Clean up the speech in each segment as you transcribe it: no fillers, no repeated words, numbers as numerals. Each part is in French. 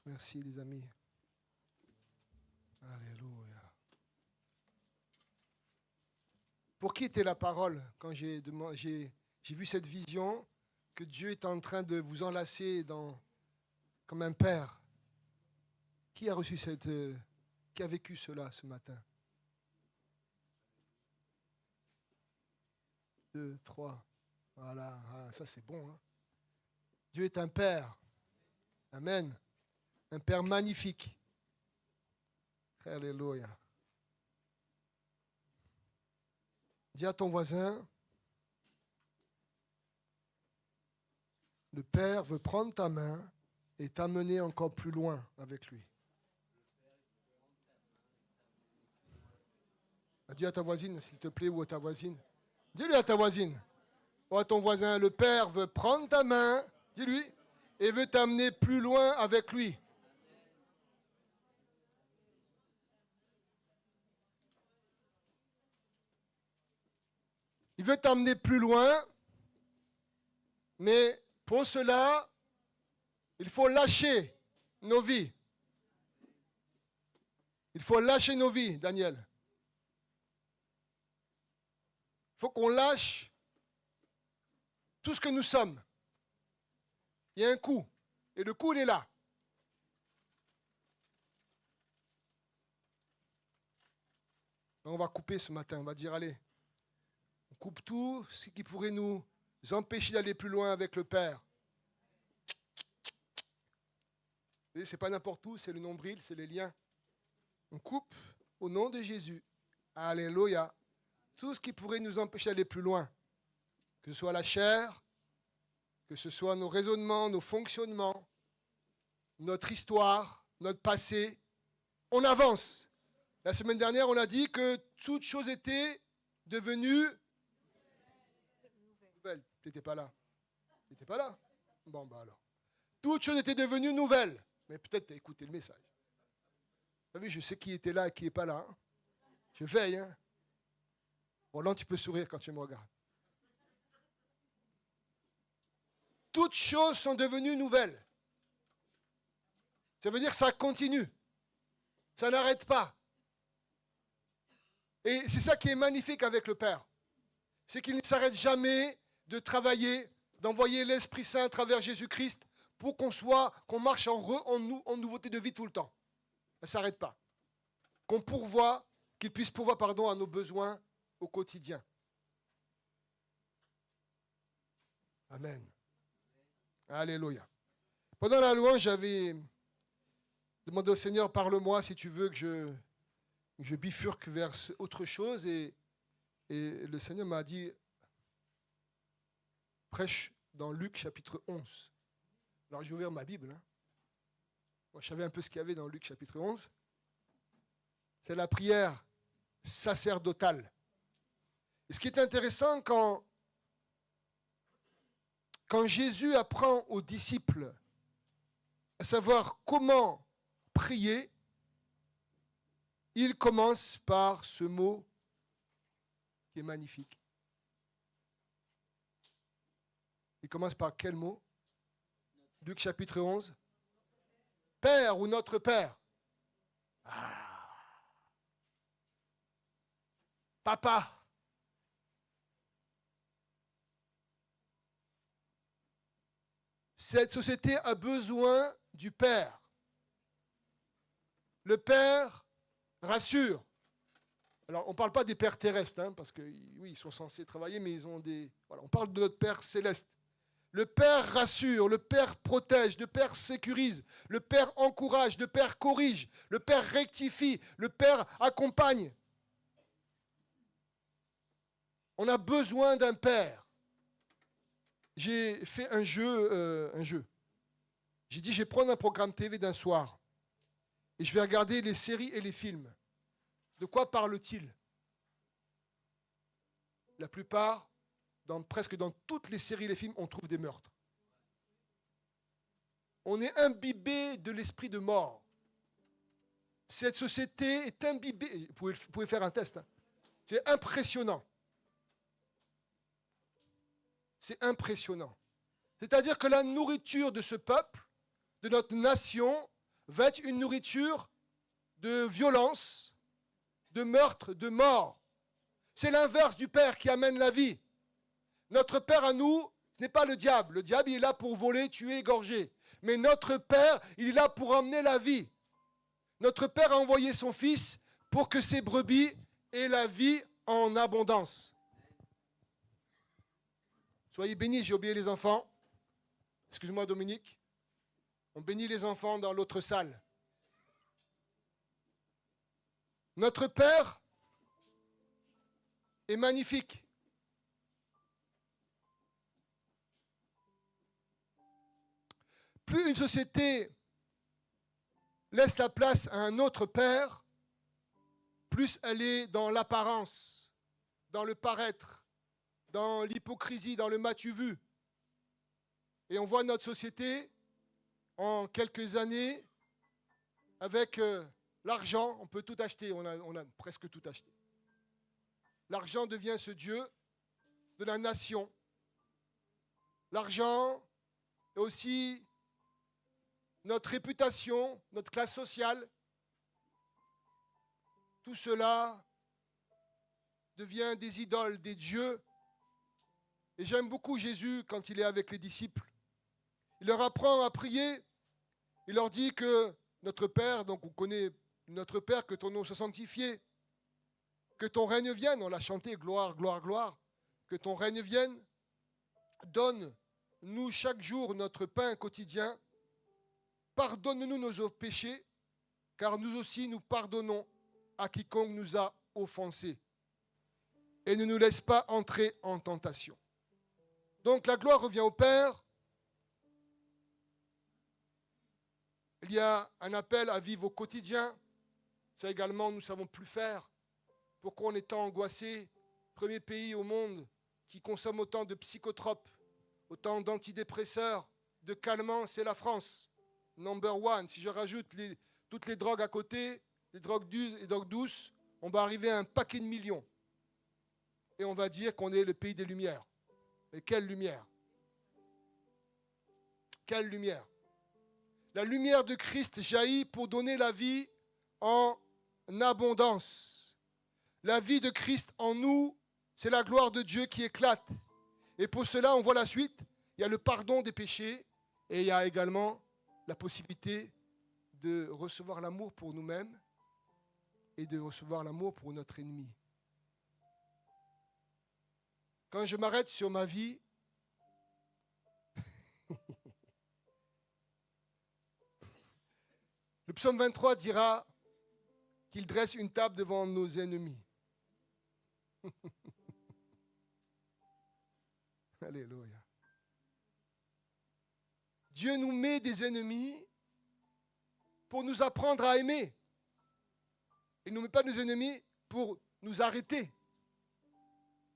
Merci les amis. Alléluia. Pour qui était la parole quand j'ai vu cette vision que Dieu est en train de vous enlacer comme un père? Qui a reçu qui a vécu cela ce matin? 2, 3. Voilà, ça c'est bon. Hein? Dieu est un père. Amen. Un père magnifique. Alléluia. Dis à ton voisin, le Père veut prendre ta main et t'amener encore plus loin avec lui. Dis à ta voisine, s'il te plaît, ou à ta voisine. Dis-lui à ta voisine, ou à ton voisin, le Père veut prendre ta main, dis-lui, et veut t'amener plus loin avec lui. Il veut t'amener plus loin, mais pour cela, il faut lâcher nos vies. Il faut lâcher nos vies, Daniel. Il faut qu'on lâche tout ce que nous sommes. Il y a un coup, et le coup, il est là. On va couper ce matin, on va dire, allez, on coupe tout ce qui pourrait nous empêcher d'aller plus loin avec le Père. Vous voyez, c'est pas n'importe où, c'est le nombril, c'est les liens. On coupe au nom de Jésus. Alléluia. Tout ce qui pourrait nous empêcher d'aller plus loin. Que ce soit la chair, que ce soit nos raisonnements, nos fonctionnements, notre histoire, notre passé. On avance. La semaine dernière, on a dit que toute chose était devenue nouvelle. Tu n'étais pas là. Tu n'étais pas là? Bon, bah alors. Toute chose était devenue nouvelle. Mais peut-être tu as écouté le message. Vous savez, je sais qui était là et qui n'est pas là. Hein. Je veille. Hein. Roland, tu peux sourire quand tu me regardes. Toutes choses sont devenues nouvelles. Ça veut dire que ça continue. Ça n'arrête pas. Et c'est ça qui est magnifique avec le Père. C'est qu'il ne s'arrête jamais de travailler, d'envoyer l'Esprit Saint à travers Jésus-Christ pour qu'on marche en nouveauté de vie tout le temps. Ça ne s'arrête pas. Qu'il puisse pourvoir à nos besoins au quotidien. Amen. Alléluia. Pendant la louange, j'avais demandé au Seigneur, parle-moi si tu veux que je bifurque vers autre chose. Et le Seigneur m'a dit, prêche dans Luc chapitre 11. Alors j'ai ouvert ma Bible. Hein. Moi, je savais un peu ce qu'il y avait dans Luc chapitre 11. C'est la prière sacerdotale. Et ce qui est intéressant, quand Jésus apprend aux disciples à savoir comment prier, il commence par ce mot qui est magnifique. Il commence par quel mot? Luc chapitre 11. Père ou notre Père. Papa. Cette société a besoin du Père. Le Père rassure. Alors, on ne parle pas des pères terrestres, hein, parce que oui, ils sont censés travailler, mais ils ont des... Voilà, on parle de notre Père céleste. Le Père rassure, le Père protège, le Père sécurise, le Père encourage, le Père corrige, le Père rectifie, le Père accompagne. On a besoin d'un Père. J'ai fait un jeu. J'ai dit, je vais prendre un programme TV d'un soir et je vais regarder les séries et les films. De quoi parle-t-il? La plupart, presque dans toutes les séries et les films, on trouve des meurtres. On est imbibé de l'esprit de mort. Cette société est imbibée. Vous pouvez faire un test. Hein. C'est impressionnant. C'est impressionnant. C'est-à-dire que la nourriture de ce peuple, de notre nation, va être une nourriture de violence, de meurtre, de mort. C'est l'inverse du Père qui amène la vie. Notre Père à nous, ce n'est pas le diable. Le diable, il est là pour voler, tuer, égorger. Mais notre Père, il est là pour emmener la vie. Notre Père a envoyé son Fils pour que ses brebis aient la vie en abondance. Soyez bénis, j'ai oublié les enfants. Excuse-moi Dominique. On bénit les enfants dans l'autre salle. Notre Père est magnifique. Plus une société laisse la place à un autre Père, plus elle est dans l'apparence, dans le paraître, dans l'hypocrisie, dans le m'as-tu vu. Et on voit notre société, en quelques années, avec l'argent, on peut tout acheter, on a presque tout acheté. L'argent devient ce Dieu de la nation. L'argent est aussi notre réputation, notre classe sociale. Tout cela devient des idoles, des dieux. Et j'aime beaucoup Jésus quand il est avec les disciples. Il leur apprend à prier. Il leur dit que notre Père, donc on connaît notre Père, que ton nom soit sanctifié, que ton règne vienne. On l'a chanté, gloire, gloire, gloire. Que ton règne vienne. Donne-nous chaque jour notre pain quotidien. Pardonne-nous nos péchés, car nous aussi nous pardonnons à quiconque nous a offensés. Et ne nous laisse pas entrer en tentation. Donc la gloire revient au Père. Il y a un appel à vivre au quotidien. Ça également, nous ne savons plus faire. Pourquoi on est tant angoissé? Premier pays au monde qui consomme autant de psychotropes, autant d'antidépresseurs, de calmants, c'est la France. Number one. Si je rajoute toutes les drogues à côté, les drogues dures et les drogues douces, on va arriver à un paquet de millions. Et on va dire qu'on est le pays des lumières. Mais quelle lumière? Quelle lumière? La lumière de Christ jaillit pour donner la vie en abondance. La vie de Christ en nous, c'est la gloire de Dieu qui éclate. Et pour cela, on voit la suite. Il y a le pardon des péchés et il y a également la possibilité de recevoir l'amour pour nous-mêmes et de recevoir l'amour pour notre ennemi. Quand je m'arrête sur ma vie, le psaume 23 dira qu'il dresse une table devant nos ennemis. Alléluia. Dieu nous met des ennemis pour nous apprendre à aimer. Il ne nous met pas nos ennemis pour nous arrêter.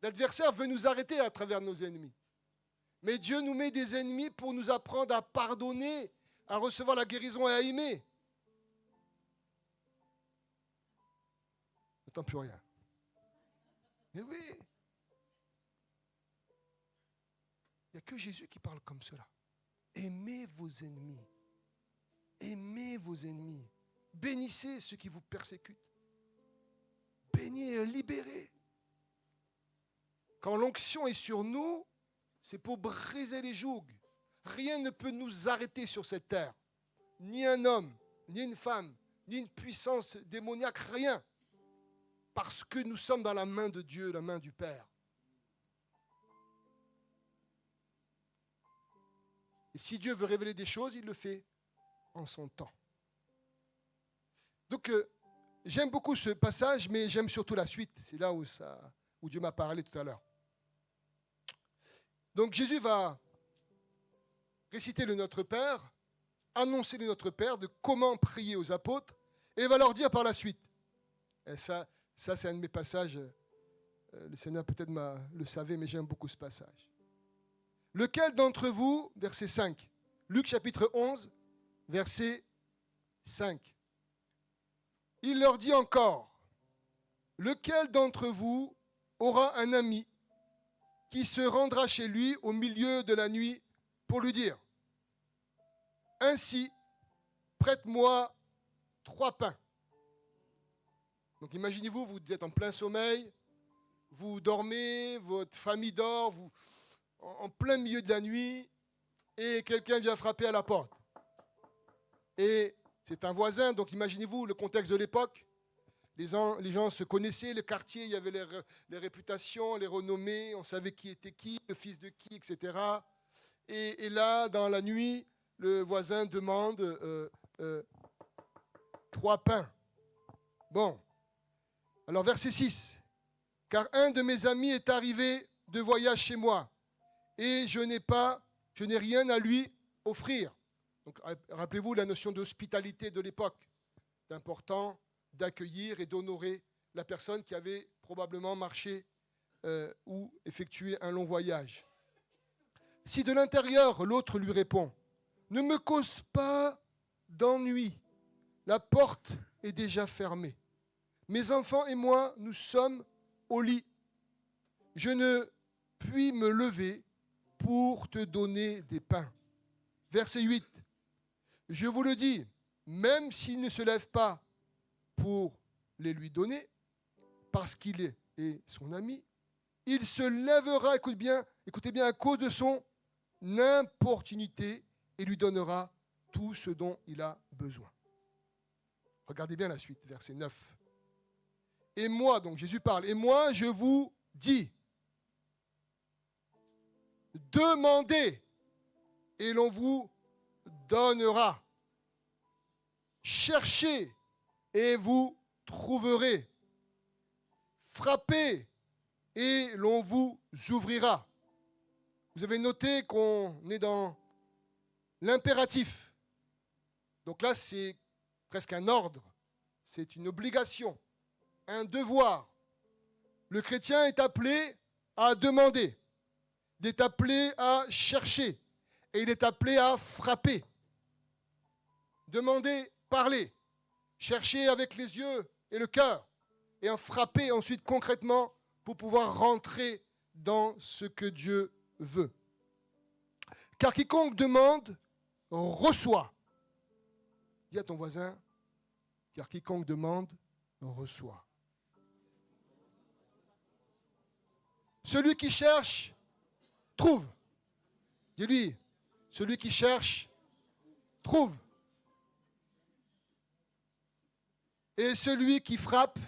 L'adversaire veut nous arrêter à travers nos ennemis. Mais Dieu nous met des ennemis pour nous apprendre à pardonner, à recevoir la guérison et à aimer. Je n'entends plus rien. Mais oui. Il n'y a que Jésus qui parle comme cela. Aimez vos ennemis. Aimez vos ennemis. Bénissez ceux qui vous persécutent. Bénis et libérez. Quand l'onction est sur nous, c'est pour briser les jougs. Rien ne peut nous arrêter sur cette terre. Ni un homme, ni une femme, ni une puissance démoniaque, rien. Parce que nous sommes dans la main de Dieu, la main du Père. Et si Dieu veut révéler des choses, il le fait en son temps. Donc, j'aime beaucoup ce passage, mais j'aime surtout la suite. C'est là où Dieu m'a parlé tout à l'heure. Donc, Jésus va réciter le Notre Père, annoncer le Notre Père, de comment prier aux apôtres, et il va leur dire par la suite. Et ça c'est un de mes passages, le Seigneur peut-être le savait, mais j'aime beaucoup ce passage. Lequel d'entre vous, verset 5, Luc chapitre 11, verset 5. Il leur dit encore, lequel d'entre vous aura un ami qui se rendra chez lui au milieu de la nuit pour lui dire, ainsi, prête-moi 3 pains. Donc imaginez-vous, vous êtes en plein sommeil, vous dormez, votre famille dort, vous, en plein milieu de la nuit, et quelqu'un vient frapper à la porte. Et c'est un voisin, donc imaginez-vous le contexte de l'époque. Les gens se connaissaient, le quartier, il y avait les réputations, les renommées, on savait qui était qui, le fils de qui, etc. Et là, dans la nuit, le voisin demande 3 pains. Bon, alors verset 6. Car un de mes amis est arrivé de voyage chez moi, et je n'ai rien à lui offrir. Donc, rappelez-vous la notion d'hospitalité de l'époque. C'est important d'accueillir et d'honorer la personne qui avait probablement marché ou effectué un long voyage. Si de l'intérieur, l'autre lui répond, « Ne me cause pas d'ennui, la porte est déjà fermée. Mes enfants et moi, nous sommes au lit. Je ne puis me lever pour te donner des pains. » Verset 8. Je vous le dis, même s'il ne se lève pas pour les lui donner, parce qu'il est son ami, il se lèvera, écoutez bien, à cause de son importunité et lui donnera tout ce dont il a besoin. Regardez bien la suite, verset 9. Et moi, donc Jésus parle, et moi je vous dis, demandez et l'on vous donnera. Cherchez et vous trouverez. Frappez et l'on vous ouvrira. Vous avez noté qu'on est dans l'impératif. Donc là, c'est presque un ordre, c'est une obligation, un devoir. Le chrétien est appelé à demander, il est appelé à chercher et il est appelé à frapper. Demander, parler, chercher avec les yeux et le cœur et en frapper ensuite concrètement pour pouvoir rentrer dans ce que Dieu veut. Car quiconque demande, reçoit. Dis à ton voisin, car quiconque demande, reçoit. Celui qui cherche, trouve. Dis-lui, celui qui cherche, trouve. Et celui qui frappe,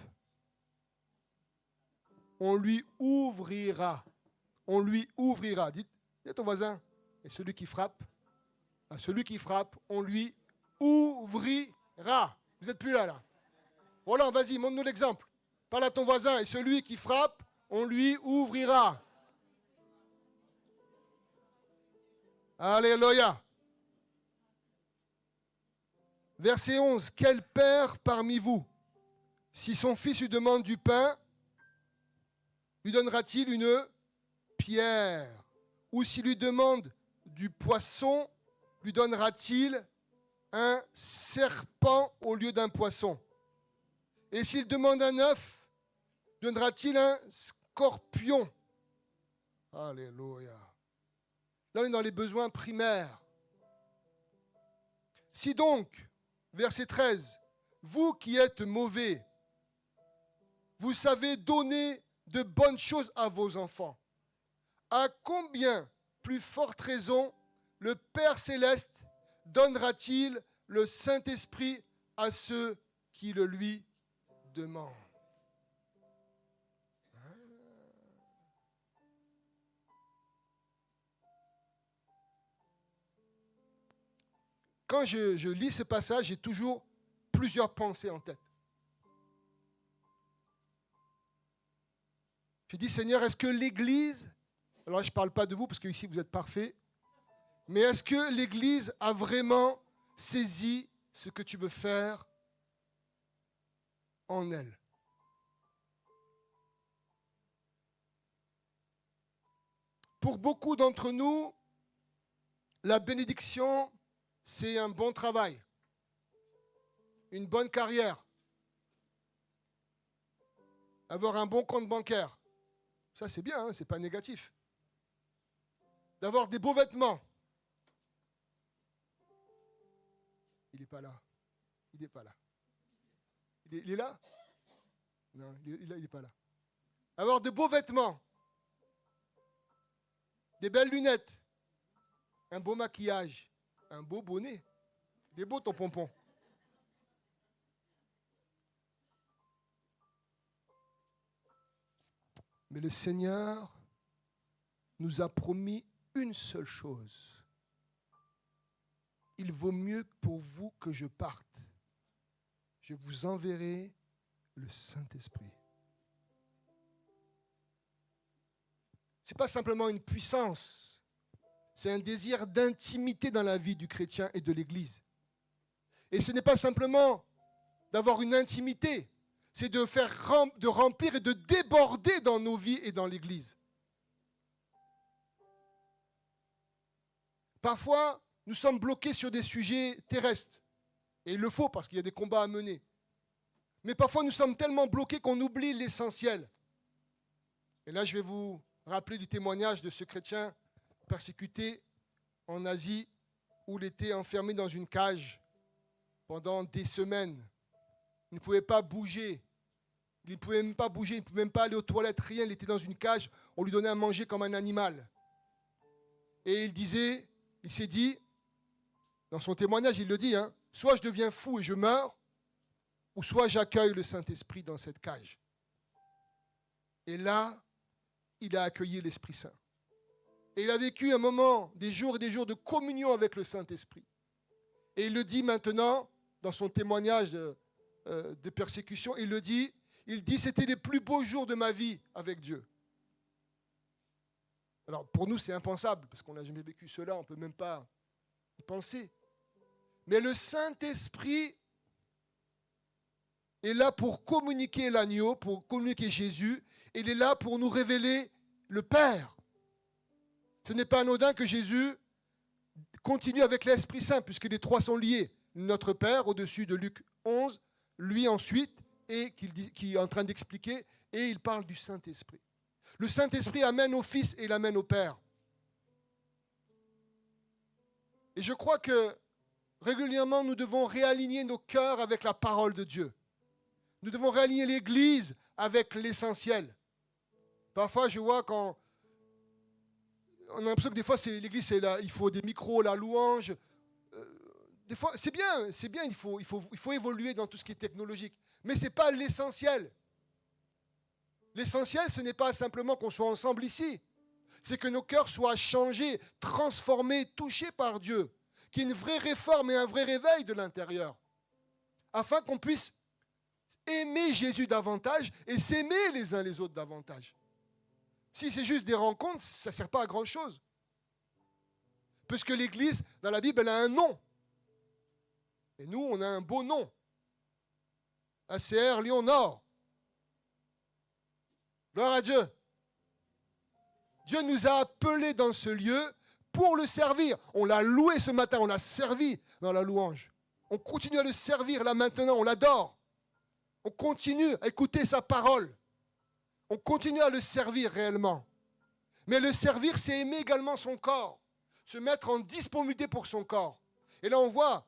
on lui ouvrira. On lui ouvrira. Dis à ton voisin, et celui qui frappe, à celui qui frappe, on lui ouvrira. Vous n'êtes plus là. Voilà, vas-y, montre-nous l'exemple. Parle à ton voisin, et celui qui frappe, on lui ouvrira. Alléluia. Verset 11. Quel père parmi vous, si son fils lui demande du pain, lui donnera-t-il une pierre? Ou s'il lui demande du poisson, lui donnera-t-il un serpent au lieu d'un poisson? Et s'il demande un œuf, donnera-t-il un scorpion? Alléluia. Là, on est dans les besoins primaires. Si donc, verset 13, vous qui êtes mauvais, vous savez donner de bonnes choses à vos enfants, à combien plus forte raison le Père Céleste donnera-t-il le Saint-Esprit à ceux qui le lui demandent? Quand je lis ce passage, j'ai toujours plusieurs pensées en tête. Je dis, Seigneur, est-ce que l'Église, alors je ne parle pas de vous parce qu'ici vous êtes parfaits, mais est-ce que l'Église a vraiment saisi ce que tu veux faire en elle? Pour beaucoup d'entre nous, la bénédiction, c'est un bon travail, une bonne carrière, avoir un bon compte bancaire. Ça, c'est bien, hein, c'est pas négatif. D'avoir des beaux vêtements. il n'est pas là. Il n'est pas là. Il est là? Non, il n'est pas là. Avoir de beaux vêtements, des belles lunettes, un beau maquillage, un beau bonnet. Il est beau ton pompon. Mais le Seigneur nous a promis une seule chose. Il vaut mieux pour vous que je parte. Je vous enverrai le Saint-Esprit. Ce n'est pas simplement une puissance, c'est un désir d'intimité dans la vie du chrétien et de l'Église. Et ce n'est pas simplement d'avoir une intimité, c'est de remplir et de déborder dans nos vies et dans l'Église. Parfois, nous sommes bloqués sur des sujets terrestres. Et il le faut parce qu'il y a des combats à mener. Mais parfois, nous sommes tellement bloqués qu'on oublie l'essentiel. Et là, je vais vous rappeler du témoignage de ce chrétien persécuté en Asie où il était enfermé dans une cage pendant des semaines. Il ne pouvait pas bouger. Il ne pouvait même pas bouger, il ne pouvait même pas aller aux toilettes, rien. Il était dans une cage, on lui donnait à manger comme un animal. Et il s'est dit, dans son témoignage, il le dit, soit je deviens fou et je meurs, ou soit j'accueille le Saint-Esprit dans cette cage. Et là, il a accueilli l'Esprit Saint. Et il a vécu un moment, des jours et des jours de communion avec le Saint-Esprit. Et il le dit maintenant, dans son témoignage de persécution, il dit, c'était les plus beaux jours de ma vie avec Dieu. Alors pour nous, c'est impensable, parce qu'on n'a jamais vécu cela, on ne peut même pas y penser. Mais le Saint-Esprit est là pour communiquer l'agneau, pour communiquer Jésus. Il est là pour nous révéler le Père. Ce n'est pas anodin que Jésus continue avec l'Esprit Saint, puisque les trois sont liés. Notre Père, au-dessus de Luc 11, lui ensuite, et qui est en train d'expliquer, et il parle du Saint-Esprit. Le Saint-Esprit amène au Fils et l'amène au Père. Et je crois que régulièrement, nous devons réaligner nos cœurs avec la parole de Dieu. Nous devons réaligner l'Église avec l'essentiel. Parfois, je vois quand on a l'impression que des fois, l'Église, il faut des micros, la louange. Des fois, c'est bien, il faut évoluer dans tout ce qui est technologique. Mais ce n'est pas l'essentiel. L'essentiel, ce n'est pas simplement qu'on soit ensemble ici. C'est que nos cœurs soient changés, transformés, touchés par Dieu. Qu'il y ait une vraie réforme et un vrai réveil de l'intérieur. Afin qu'on puisse aimer Jésus davantage et s'aimer les uns les autres davantage. Si c'est juste des rencontres, ça ne sert pas à grand-chose. Puisque l'Église, dans la Bible, elle a un nom. Et nous, on a un beau nom. ACR Lyon-Nord. Gloire à Dieu. Dieu nous a appelés dans ce lieu pour le servir. On l'a loué ce matin, on l'a servi dans la louange. On continue à le servir là maintenant, on l'adore. On continue à écouter sa parole. On continue à le servir réellement. Mais le servir, c'est aimer également son corps. Se mettre en disponibilité pour son corps. Et là, on voit,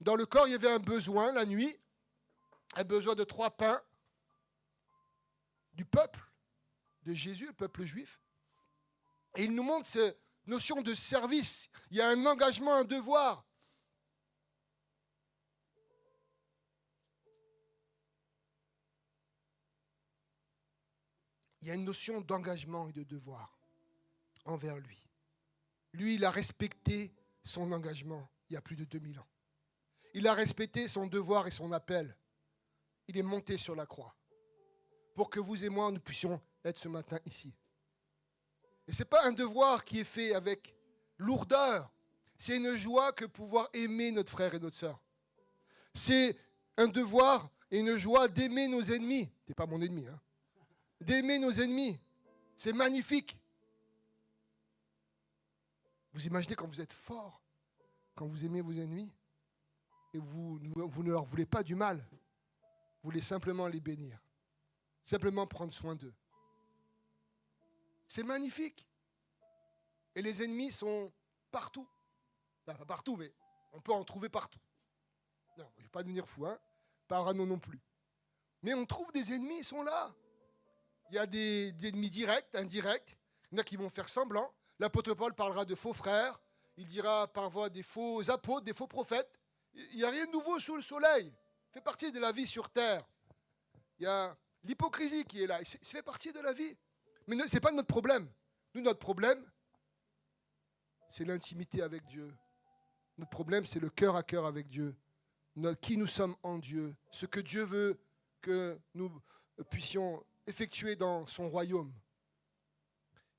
dans le corps, il y avait un besoin la nuit, un besoin de 3 pains du peuple de Jésus, le peuple juif. Et il nous montre cette notion de service. Il y a un engagement, un devoir. Il y a une notion d'engagement et de devoir envers lui. Lui, il a respecté son engagement il y a plus de 2000 ans. Il a respecté son devoir et son appel. Il est monté sur la croix pour que vous et moi, nous puissions être ce matin ici. Et ce n'est pas un devoir qui est fait avec lourdeur. C'est une joie que pouvoir aimer notre frère et notre sœur. C'est un devoir et une joie d'aimer nos ennemis. Tu n'es pas mon ennemi, hein. D'aimer nos ennemis. C'est magnifique. Vous imaginez quand vous êtes fort, quand vous aimez vos ennemis, et vous ne leur voulez pas du mal. Vous voulez simplement les bénir. Simplement prendre soin d'eux. C'est magnifique. Et les ennemis sont partout. Enfin, pas partout, mais on peut en trouver partout. pas devenir fou, hein. Pas Arano non plus. Mais on trouve des ennemis, ils sont là. Il y a des ennemis directs, indirects. Il y en a qui vont faire semblant. L'apôtre Paul parlera de faux frères. Il dira parfois des faux apôtres, des faux prophètes. Il n'y a rien de nouveau sous le soleil. Ça fait partie de la vie sur terre. Il y a l'hypocrisie qui est là. Ça fait partie de la vie. Mais ce n'est pas notre problème. Nous, notre problème, c'est l'intimité avec Dieu. Notre problème, c'est le cœur à cœur avec Dieu. Qui nous sommes en Dieu. Ce que Dieu veut que nous puissions effectuer dans son royaume.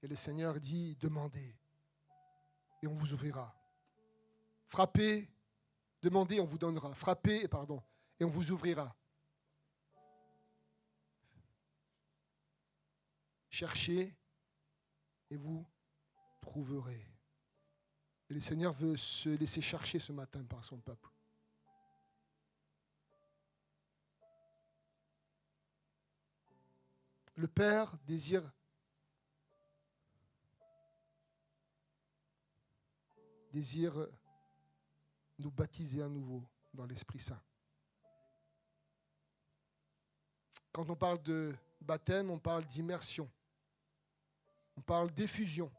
Et le Seigneur dit, demandez, et on vous ouvrira. Frappez, demandez, on vous donnera. Frappez, et on vous ouvrira. Cherchez, et vous trouverez. Et le Seigneur veut se laisser chercher ce matin par son peuple. Le Père désire nous baptiser à nouveau dans l'Esprit Saint. Quand on parle de baptême, on parle d'immersion. On parle d'effusion.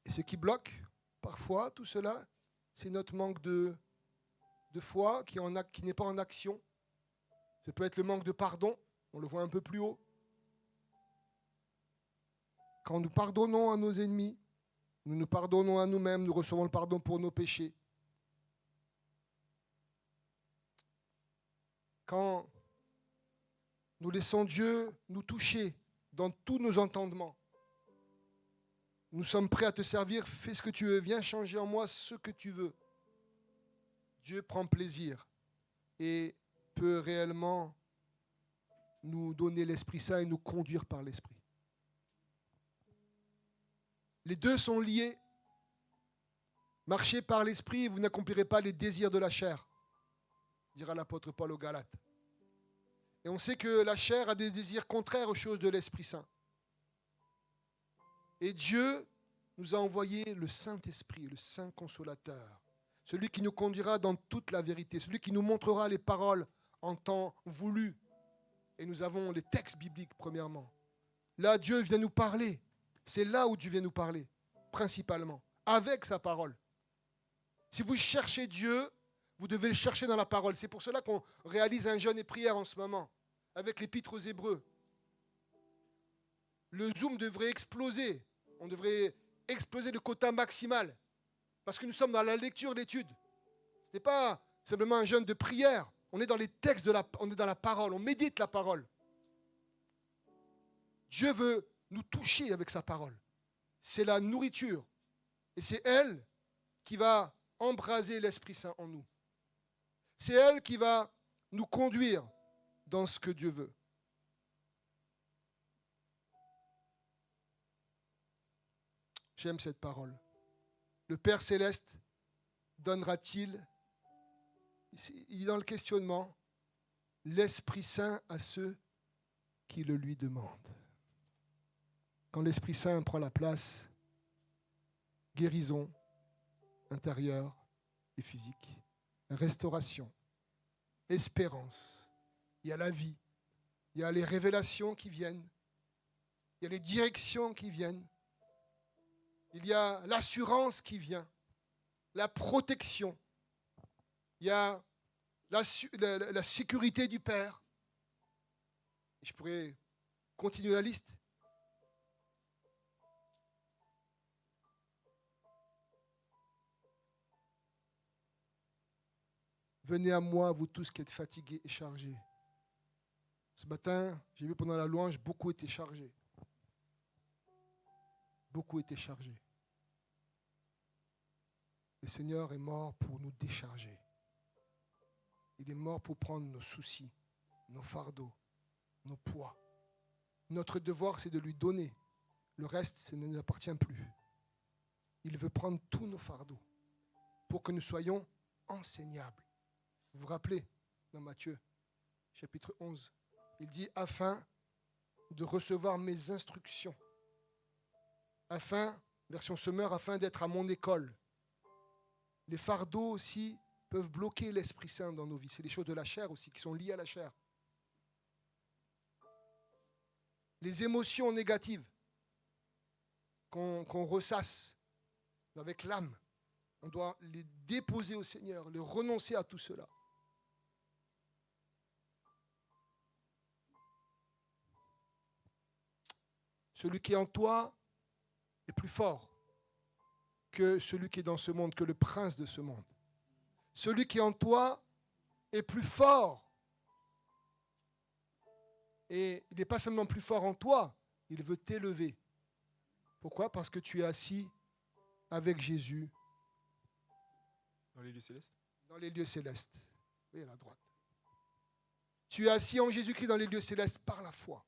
Et ce qui bloque parfois tout cela, c'est notre manque de foi qui n'est pas en action. Ça peut être le manque de pardon, on le voit un peu plus haut. Quand nous pardonnons à nos ennemis, nous nous pardonnons à nous-mêmes, nous recevons le pardon pour nos péchés. Quand nous laissons Dieu nous toucher dans tous nos entendements, nous sommes prêts à te servir, fais ce que tu veux, viens changer en moi ce que tu veux. Dieu prend plaisir et peut réellement nous donner l'Esprit Saint et nous conduire par l'Esprit. Les deux sont liés. Marchez par l'Esprit et vous n'accomplirez pas les désirs de la chair, dira l'apôtre Paul aux Galates. Et on sait que la chair a des désirs contraires aux choses de l'Esprit Saint. Et Dieu nous a envoyé le Saint-Esprit, le Saint Consolateur, celui qui nous conduira dans toute la vérité, celui qui nous montrera les paroles en temps voulu. Et nous avons les textes bibliques, premièrement. Là, Dieu vient nous parler. C'est là où Dieu vient nous parler, principalement, avec sa parole. Si vous cherchez Dieu, vous devez le chercher dans la parole. C'est pour cela qu'on réalise un jeûne et prière en ce moment, avec l'Épître aux Hébreux. Le Zoom devrait exploser. On devrait exploser le quota maximal. Parce que nous sommes dans la lecture, l'étude. Ce n'est pas simplement un jeûne de prière. On est dans les textes, on est dans la parole. On médite la parole. Dieu veut nous toucher avec sa parole. C'est la nourriture. Et c'est elle qui va embraser l'Esprit Saint en nous. C'est elle qui va nous conduire dans ce que Dieu veut. J'aime cette parole. Le Père Céleste donnera-t-il, il est dans le questionnement, l'Esprit Saint à ceux qui le lui demandent. Quand l'Esprit Saint prend la place, guérison intérieure et physique, restauration, espérance, il y a la vie, il y a les révélations qui viennent, il y a les directions qui viennent, il y a l'assurance qui vient, la protection, il y a la sécurité du Père. Et je pourrais continuer la liste. Venez à moi, vous tous qui êtes fatigués et chargés. Ce matin, j'ai vu pendant la louange, beaucoup étaient chargés. Beaucoup étaient chargés. Le Seigneur est mort pour nous décharger. Il est mort pour prendre nos soucis, nos fardeaux, nos poids. Notre devoir, c'est de lui donner. Le reste, ça ne nous appartient plus. Il veut prendre tous nos fardeaux pour que nous soyons enseignables. Vous vous rappelez, dans Matthieu, chapitre 11, il dit « Afin de recevoir mes instructions, afin version Semeur, afin d'être à mon école. Les fardeaux aussi peuvent bloquer l'Esprit Saint dans nos vies. C'est des choses de la chair aussi, qui sont liées à la chair. Les émotions négatives qu'on ressasse avec l'âme, on doit les déposer au Seigneur, les renoncer à tout cela. Celui qui est en toi est plus fort que celui qui est dans ce monde, que le prince de ce monde. Celui qui est en toi est plus fort. Et il n'est pas seulement plus fort en toi, il veut t'élever. Pourquoi ? Parce que tu es assis avec Jésus. Dans les lieux célestes. Dans les lieux célestes. Oui, à la droite. Tu es assis en Jésus-Christ dans les lieux célestes par la foi.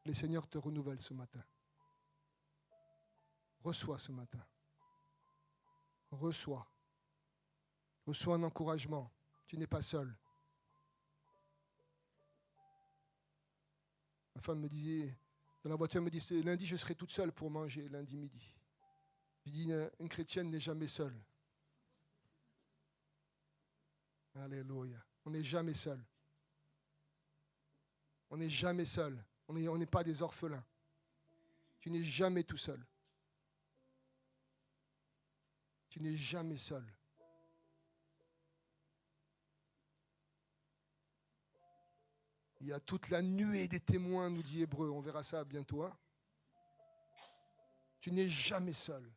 Le Seigneur te renouvelle ce matin. Reçois ce matin. Reçois. Reçois un encouragement. Tu n'es pas seul. Ma femme me disait, dans la voiture, elle me dit, lundi, je serai toute seule pour manger, lundi midi. Je dis, une chrétienne n'est jamais seule. Alléluia. On n'est jamais seul. On n'est jamais seul. On n'est pas des orphelins. Tu n'es jamais tout seul. Tu n'es jamais seul. Il y a toute la nuée des témoins, nous dit Hébreu. On verra ça bientôt. Hein. Tu n'es jamais seul.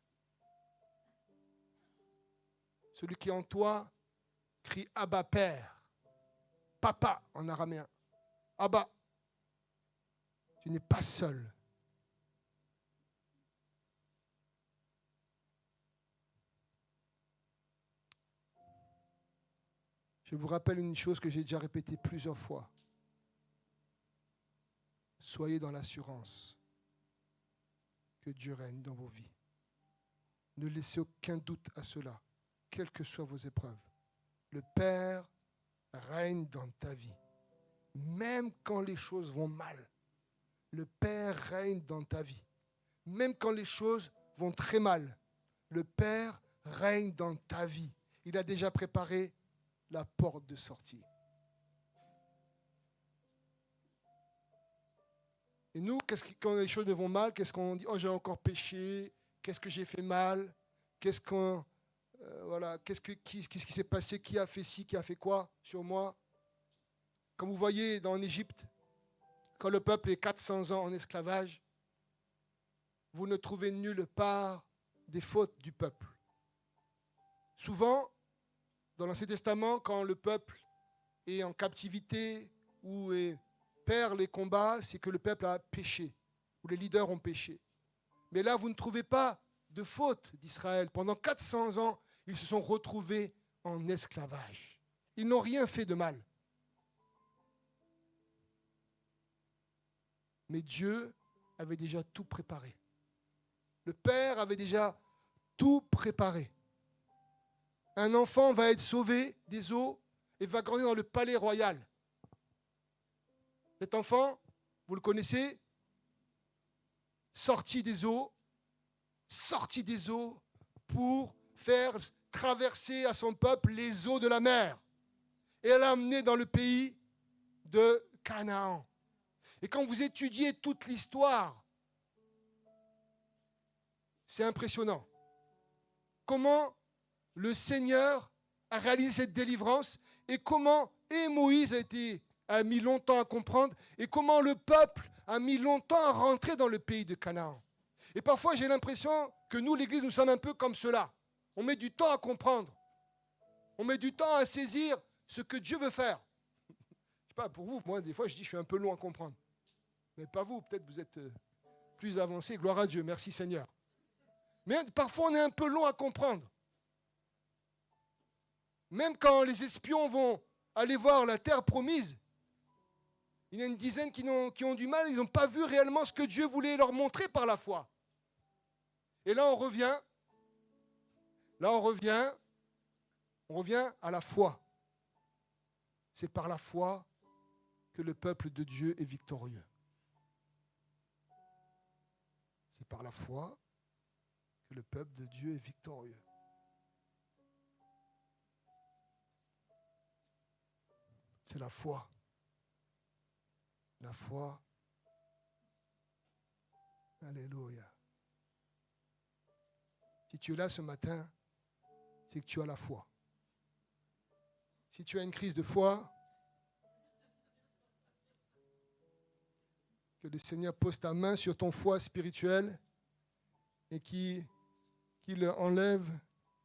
Celui qui est en toi crie Abba Père. Papa en araméen. Abba. Tu n'es pas seul. Je vous rappelle une chose que j'ai déjà répétée plusieurs fois. Soyez dans l'assurance que Dieu règne dans vos vies. Ne laissez aucun doute à cela, quelles que soient vos épreuves. Le Père règne dans ta vie. Même quand les choses vont mal, le Père règne dans ta vie. Même quand les choses vont très mal, le Père règne dans ta vie. Il a déjà préparé la porte de sortie. Et nous, quand les choses ne vont mal, qu'est-ce qu'on dit ? Oh, j'ai encore péché. Qu'est-ce que j'ai fait mal ? Qu'est-ce qui s'est passé ? Qui a fait ci ? Qui a fait quoi sur moi ? Comme vous voyez en Égypte, quand le peuple est 400 ans en esclavage, vous ne trouvez nulle part des fautes du peuple. Souvent, dans l'Ancien Testament, quand le peuple est en captivité ou perd les combats, c'est que le peuple a péché, ou les leaders ont péché. Mais là, vous ne trouvez pas de faute d'Israël. Pendant 400 ans, ils se sont retrouvés en esclavage. Ils n'ont rien fait de mal. Mais Dieu avait déjà tout préparé. Le Père avait déjà tout préparé. Un enfant va être sauvé des eaux et va grandir dans le palais royal. Cet enfant, vous le connaissez, sorti des eaux pour faire traverser à son peuple les eaux de la mer et l'amener dans le pays de Canaan. Et quand vous étudiez toute l'histoire, c'est impressionnant. Comment le Seigneur a réalisé cette délivrance et comment Moïse a mis longtemps à comprendre et comment le peuple a mis longtemps à rentrer dans le pays de Canaan. Et parfois, j'ai l'impression que nous, l'Église, nous sommes un peu comme cela. On met du temps à comprendre. On met du temps à saisir ce que Dieu veut faire. Je ne sais pas, pour vous, moi, des fois, je dis je suis un peu long à comprendre. Mais pas vous, peut-être vous êtes plus avancé. Gloire à Dieu, merci Seigneur. Mais parfois, on est un peu long à comprendre. Même quand les espions vont aller voir la terre promise, il y a une dizaine qui ont du mal, ils n'ont pas vu réellement ce que Dieu voulait leur montrer par la foi. Et là, on revient à la foi. C'est par la foi que le peuple de Dieu est victorieux. C'est par la foi le peuple de Dieu est victorieux. C'est la foi. La foi. Alléluia. Si tu es là ce matin, c'est que tu as la foi. Si tu as une crise de foi, que le Seigneur pose ta main sur ton foi spirituelle et qu'il enlève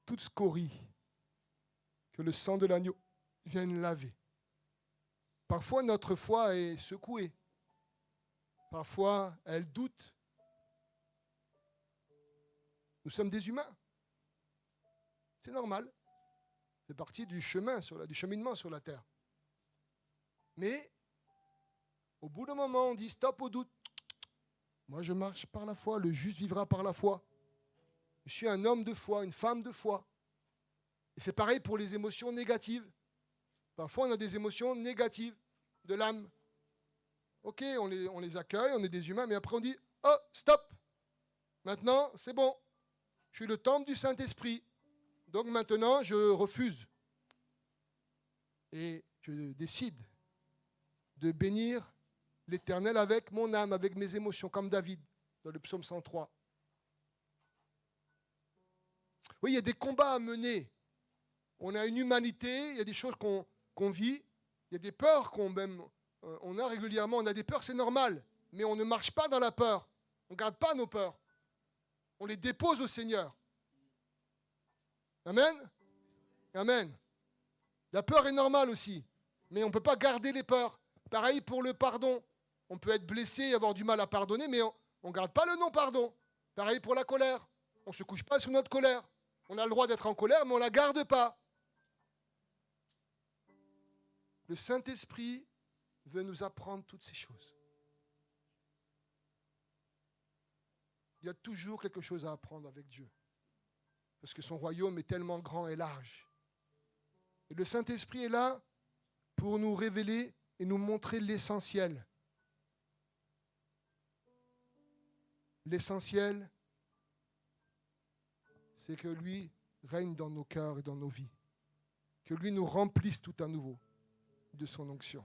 toute scorie, que le sang de l'agneau vienne laver. Parfois, notre foi est secouée. Parfois, elle doute. Nous sommes des humains. C'est normal. C'est partie du cheminement sur la terre. Mais, au bout d'un moment, on dit stop au doute. Moi, je marche par la foi. Le juste vivra par la foi. Je suis un homme de foi, une femme de foi. Et c'est pareil pour les émotions négatives. Parfois, on a des émotions négatives de l'âme. Ok, on les accueille, on est des humains, mais après on dit, oh, stop. Maintenant, c'est bon. Je suis le temple du Saint-Esprit. Donc maintenant, je refuse. Et je décide de bénir l'Éternel avec mon âme, avec mes émotions, comme David, dans le psaume 103. Oui, il y a des combats à mener. On a une humanité, il y a des choses qu'on vit, il y a des peurs on a régulièrement. On a des peurs, c'est normal, mais on ne marche pas dans la peur. On ne garde pas nos peurs. On les dépose au Seigneur. Amen? Amen. La peur est normale aussi, mais on ne peut pas garder les peurs. Pareil pour le pardon. On peut être blessé et avoir du mal à pardonner, mais on ne garde pas le non-pardon. Pareil pour la colère. On ne se couche pas sur notre colère. On a le droit d'être en colère, mais on ne la garde pas. Le Saint-Esprit veut nous apprendre toutes ces choses. Il y a toujours quelque chose à apprendre avec Dieu. Parce que son royaume est tellement grand et large. Et le Saint-Esprit est là pour nous révéler et nous montrer l'essentiel. L'essentiel, c'est que lui règne dans nos cœurs et dans nos vies. Que lui nous remplisse tout à nouveau de son onction.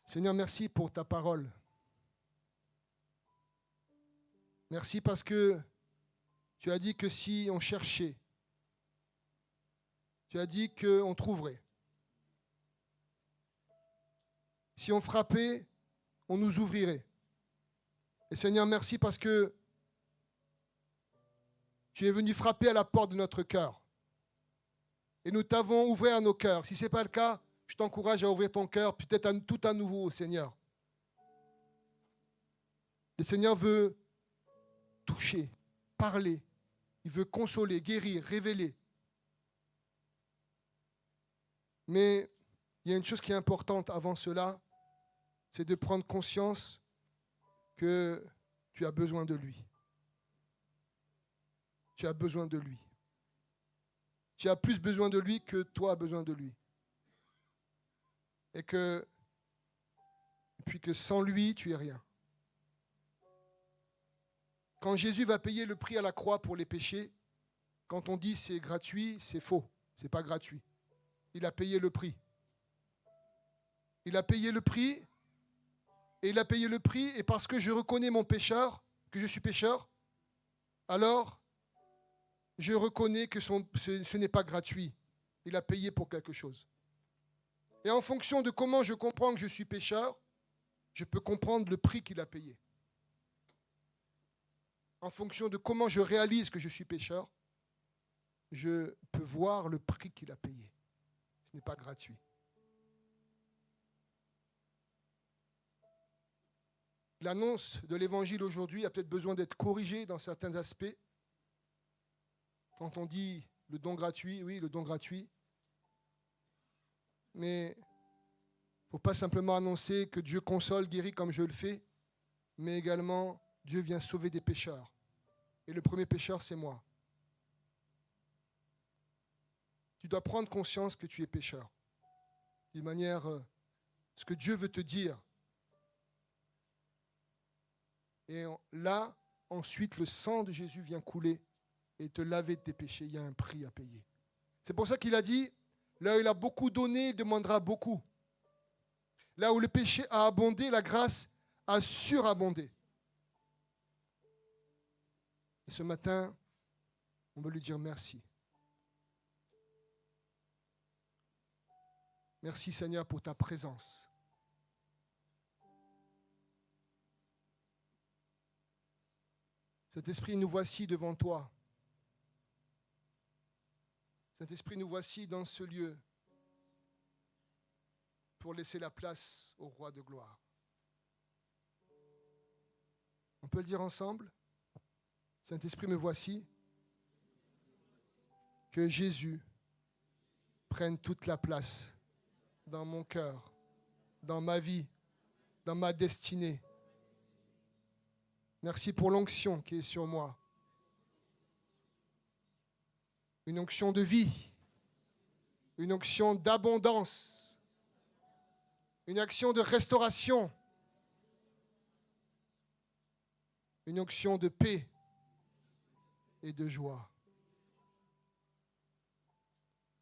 Seigneur, merci pour ta parole. Merci parce que tu as dit que si on cherchait, tu as dit qu'on trouverait. Si on frappait, on nous ouvrirait. Et Seigneur, merci parce que tu es venu frapper à la porte de notre cœur. Et nous t'avons ouvert à nos cœurs. Si ce n'est pas le cas, je t'encourage à ouvrir ton cœur, peut-être tout à nouveau au Seigneur. Le Seigneur veut toucher, parler. Il veut consoler, guérir, révéler. Mais il y a une chose qui est importante avant cela, c'est de prendre conscience que tu as besoin de lui. Tu as besoin de lui. Tu as plus besoin de lui que toi as besoin de lui. Et puis que sans lui, tu es rien. Quand Jésus va payer le prix à la croix pour les péchés, quand on dit c'est gratuit, c'est faux. C'est pas gratuit. Il a payé le prix. Il a payé le prix. Et il a payé le prix. Et parce que je reconnais mon pécheur, que je suis pécheur, alors je reconnais que ce n'est pas gratuit. Il a payé pour quelque chose. Et en fonction de comment je comprends que je suis pécheur, je peux comprendre le prix qu'il a payé. En fonction de comment je réalise que je suis pécheur, je peux voir le prix qu'il a payé. Ce n'est pas gratuit. L'annonce de l'Évangile aujourd'hui a peut-être besoin d'être corrigée dans certains aspects. Quand on dit le don gratuit, oui, le don gratuit. Mais il ne faut pas simplement annoncer que Dieu console, guérit comme je le fais, mais également Dieu vient sauver des pécheurs. Et le premier pécheur, c'est moi. Tu dois prendre conscience que tu es pécheur. D'une manière, ce que Dieu veut te dire, Et là, ensuite, le sang de Jésus vient couler et te laver de tes péchés. Il y a un prix à payer. C'est pour ça qu'il a dit, là où il a beaucoup donné, il demandera beaucoup. Là où le péché a abondé, la grâce a surabondé. Et ce matin, on veut lui dire merci. Merci Seigneur pour ta présence. Saint-Esprit, nous voici devant toi. Saint-Esprit, nous voici dans ce lieu pour laisser la place au roi de gloire. On peut le dire ensemble? Saint-Esprit, me voici. Que Jésus prenne toute la place dans mon cœur, dans ma vie, dans ma destinée. Merci pour l'onction qui est sur moi. Une onction de vie, une onction d'abondance, une action de restauration, une onction de paix et de joie.